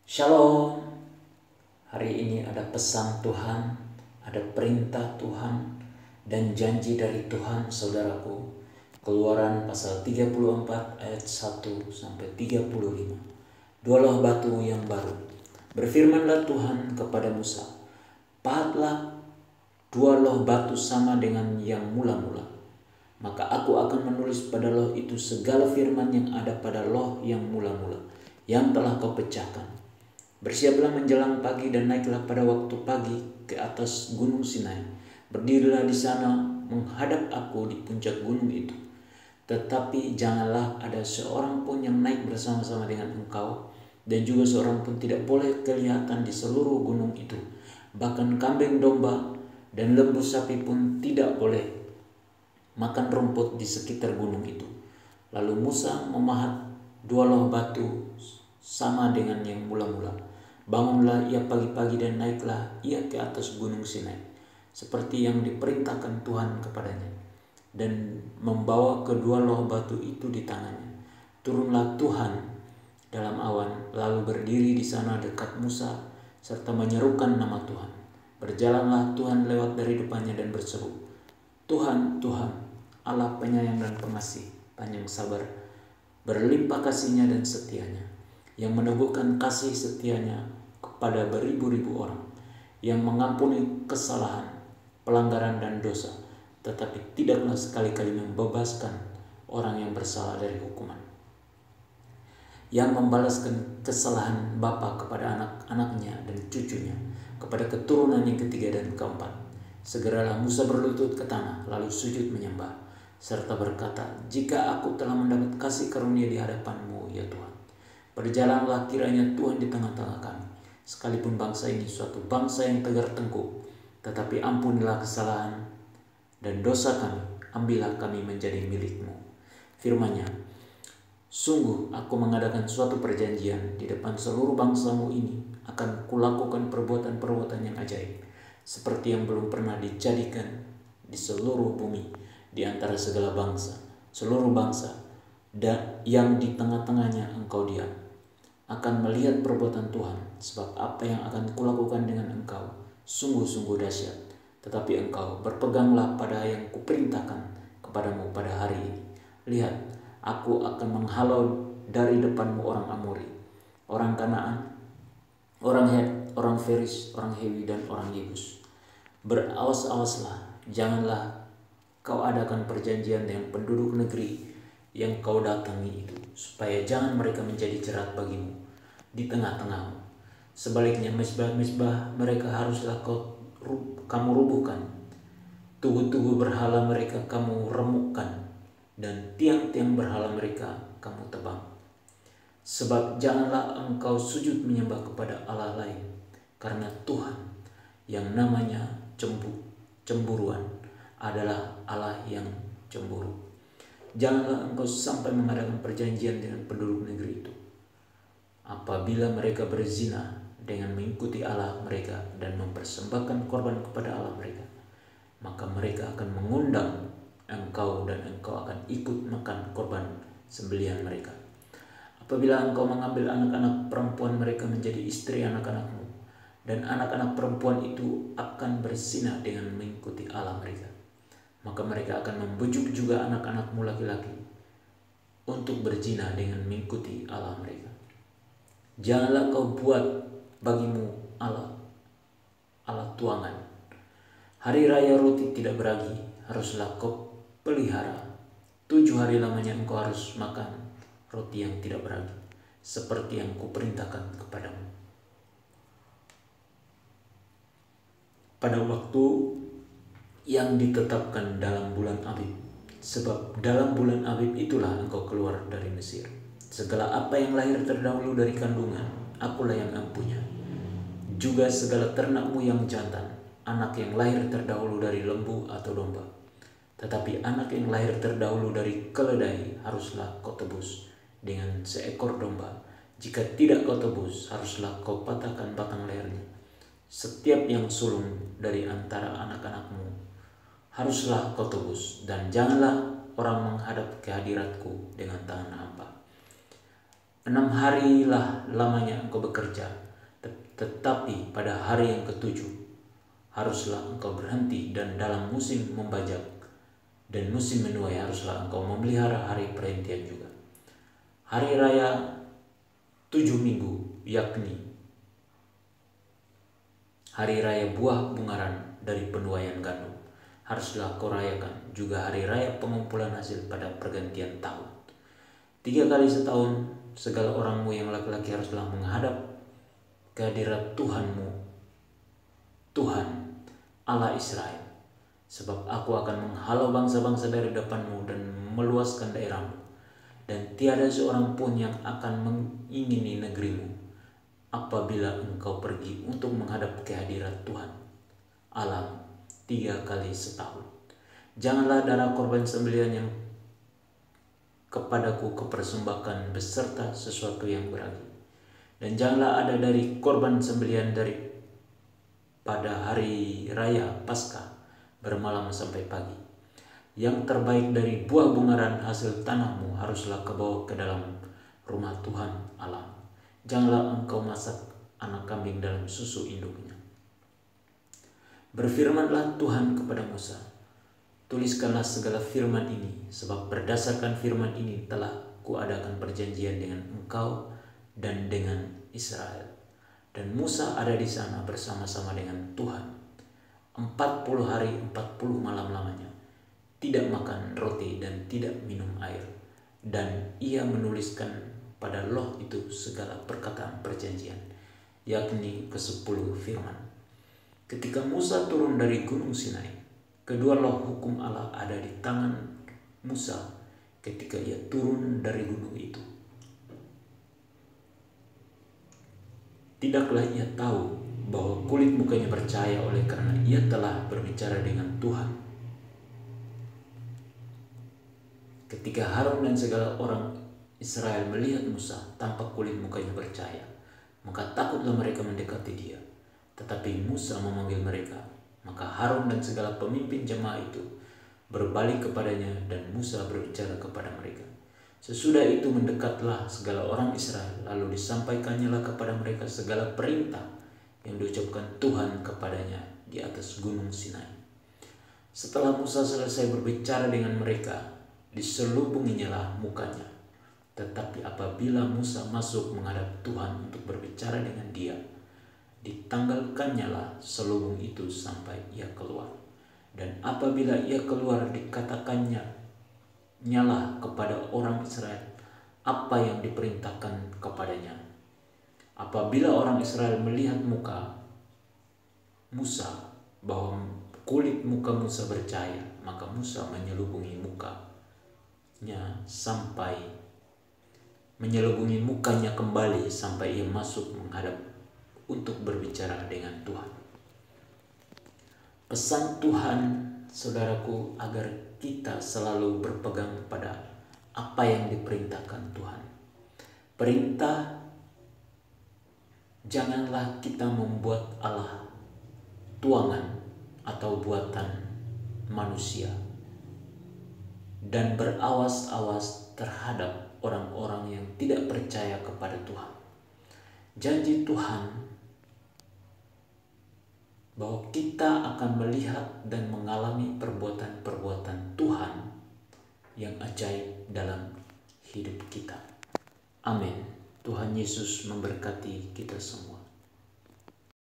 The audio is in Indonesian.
Shalom. Hari ini ada pesan Tuhan, ada perintah Tuhan, dan janji dari Tuhan, saudaraku. Keluaran pasal 34 ayat 1 sampai 35. Dua loh batu yang baru. Berfirmanlah Tuhan kepada Musa, pahatlah dua loh batu sama dengan yang mula-mula. Maka aku akan menulis pada loh itu segala firman yang ada pada loh yang mula-mula, yang telah kau pecahkan. Bersiaplah menjelang pagi dan naiklah pada waktu pagi ke atas gunung Sinai. Berdirilah di sana menghadap aku di puncak gunung itu. Tetapi janganlah ada seorang pun yang naik bersama-sama dengan engkau, dan juga seorang pun tidak boleh kelihatan di seluruh gunung itu. Bahkan kambing domba dan lembu sapi pun tidak boleh makan rumput di sekitar gunung itu. Lalu Musa memahat dua loh batu sama dengan yang mula-mula. Bangunlah ia pagi-pagi dan naiklah ia ke atas gunung Sinai, seperti yang diperintahkan Tuhan kepadanya, dan membawa kedua loh batu itu di tangannya. Turunlah Tuhan dalam awan, lalu berdiri di sana dekat Musa, serta menyerukan nama Tuhan. Berjalanlah Tuhan lewat dari depannya dan berseru, Tuhan, Tuhan, Allah penyayang dan pengasih, panjang sabar, berlimpah kasihnya dan setianya, yang meneguhkan kasih setianya kepada beribu-ribu orang, yang mengampuni kesalahan, pelanggaran dan dosa, tetapi tidaklah sekali-kali membebaskan orang yang bersalah dari hukuman, yang membalaskan kesalahan bapa kepada anak-anaknya dan cucunya, kepada keturunan yang ketiga dan keempat. Segeralah Musa berlutut ke tanah, lalu sujud menyembah, serta berkata, jika aku telah mendapat kasih karunia di hadapan-Mu, ya Tuhan, berjalanlah kiranya Tuhan di tengah-tengah kami, sekalipun bangsa ini suatu bangsa yang tegar tengkuk, tetapi ampunilah kesalahan dan dosa kami, ambillah kami menjadi milik-Mu. Firman-Nya, sungguh aku mengadakan suatu perjanjian di depan seluruh bangsa-Mu ini, akan kulakukan perbuatan-perbuatan yang ajaib, seperti yang belum pernah dijadikan di seluruh bumi, di antara segala bangsa, seluruh bangsa, dan yang di tengah-tengahnya engkau diam, akan melihat perbuatan Tuhan, sebab apa yang akan kulakukan dengan engkau sungguh-sungguh dahsyat. Tetapi engkau berpeganglah pada yang kuperintahkan kepadamu pada hari ini. Lihat, aku akan menghalau dari depanmu orang Amori, orang Kanaan, orang Het, orang Feris, orang Hewi, dan orang Yebus. Berawas-awaslah, janganlah kau adakan perjanjian dengan penduduk negeri yang kau datangi itu, supaya jangan mereka menjadi jerat bagimu di tengah-tengahmu. Sebaliknya mezbah-mezbah mereka haruslah kamu rubuhkan, tugu-tugu berhala mereka kamu remukkan, dan tiang-tiang berhala mereka kamu tebang. Sebab janganlah engkau sujud menyembah kepada Allah lain, karena Tuhan yang namanya cemburuan adalah Allah yang cemburu. Janganlah engkau sampai mengadakan perjanjian dengan penduduk negeri itu. Apabila mereka berzina dengan mengikuti Allah mereka dan mempersembahkan korban kepada Allah mereka, maka mereka akan mengundang engkau dan engkau akan ikut makan korban sembelihan mereka. Apabila engkau mengambil anak-anak perempuan mereka menjadi istri anak-anakmu, dan anak-anak perempuan itu akan berzina dengan mengikuti Allah mereka, maka mereka akan membujuk juga anak-anakmu laki-laki untuk berzina dengan mengikuti Allah mereka. Janganlah kau buat bagimu Allah tuangan. Hari raya roti tidak beragi haruslah kau pelihara. 7 hari lamanya engkau harus makan roti yang tidak beragi, seperti yang kuperintahkan kepadamu. Pada waktu yang ditetapkan dalam bulan Abib, sebab dalam bulan Abib itulah engkau keluar dari Mesir. Segala apa yang lahir terdahulu dari kandungan, akulah yang mempunyai. Juga segala ternakmu yang jantan, anak yang lahir terdahulu dari lembu atau domba. Tetapi anak yang lahir terdahulu dari keledai haruslah kau tebus dengan seekor domba. Jika tidak kau tebus, haruslah kau patahkan batang lehernya. Setiap yang sulung dari antara anak-anakmu haruslah kau tebus, dan janganlah orang menghadap ke hadiratku dengan tangan hampa. 6 harilah lamanya engkau bekerja, tetapi pada hari yang ketujuh haruslah engkau berhenti, dan dalam musim membajak dan musim menuai haruslah engkau memelihara hari perhentian juga. Hari raya 7 minggu, yakni hari raya buah bungaran dari penuaian gandum, haruslah kau rayakan. Juga hari raya pengumpulan hasil pada pergantian tahun. 3 kali setahun segala orangmu yang laki-laki haruslah menghadap kehadirat Tuhanmu, Tuhan Allah Israel. Sebab aku akan menghalau bangsa-bangsa dari depanmu dan meluaskan daerahmu, dan tiada seorang pun yang akan mengingini negerimu apabila engkau pergi untuk menghadap kehadirat Tuhan Allah 3 kali setahun. Janganlah darah korban sembelihan yang kepadaku kepersembahkan beserta sesuatu yang beragi. Dan janganlah ada dari korban sembelihan dari pada hari raya Paskah bermalam sampai pagi. Yang terbaik dari buah bungaran hasil tanahmu haruslah kebawa ke dalam rumah Tuhan Allah. Janganlah engkau masak anak kambing dalam susu induknya. Berfirmanlah Tuhan kepada Musa, tuliskanlah segala firman ini, sebab berdasarkan firman ini telah kuadakan perjanjian dengan engkau dan dengan Israel. Dan Musa ada di sana bersama-sama dengan Tuhan 40 hari 40 malam lamanya, tidak makan roti dan tidak minum air. Dan ia menuliskan pada loh itu segala perkataan perjanjian, yakni ke-10 firman. Ketika Musa turun dari gunung Sinai, kedua loh hukum Allah ada di tangan Musa ketika ia turun dari gunung itu. Tidaklah ia tahu bahwa kulit mukanya bercahaya oleh karena ia telah berbicara dengan Tuhan. Ketika Harun dan segala orang Israel melihat Musa tampak kulit mukanya bercahaya, maka takutlah mereka mendekati dia. Tetapi Musa memanggil mereka, maka Harun dan segala pemimpin jemaah itu berbalik kepadanya, dan Musa berbicara kepada mereka. Sesudah itu mendekatlah segala orang Israel, lalu disampaikannyalah kepada mereka segala perintah yang diucapkan Tuhan kepadanya di atas gunung Sinai. Setelah Musa selesai berbicara dengan mereka, diselubunginyalah mukanya. Tetapi apabila Musa masuk menghadap Tuhan untuk berbicara dengan dia, ditanggalkannyalah selubung itu sampai ia keluar. Dan apabila ia keluar, dikatakannya nyalah kepada orang Israel apa yang diperintahkan kepadanya. Apabila orang Israel melihat muka Musa, bahwa kulit muka Musa bercahaya, maka Musa menyelubungi mukanya kembali sampai ia masuk menghadap untuk berbicara dengan Tuhan. Pesan Tuhan, saudaraku, agar kita selalu berpegang pada apa yang diperintahkan Tuhan. Perintah, janganlah kita membuat Allah tuangan atau buatan manusia dan berawas-awas terhadap orang-orang yang tidak percaya kepada Tuhan. Janji Tuhan bahwa kita akan melihat dan mengalami perbuatan-perbuatan Tuhan yang ajaib dalam hidup kita. Amin. Tuhan Yesus memberkati kita semua.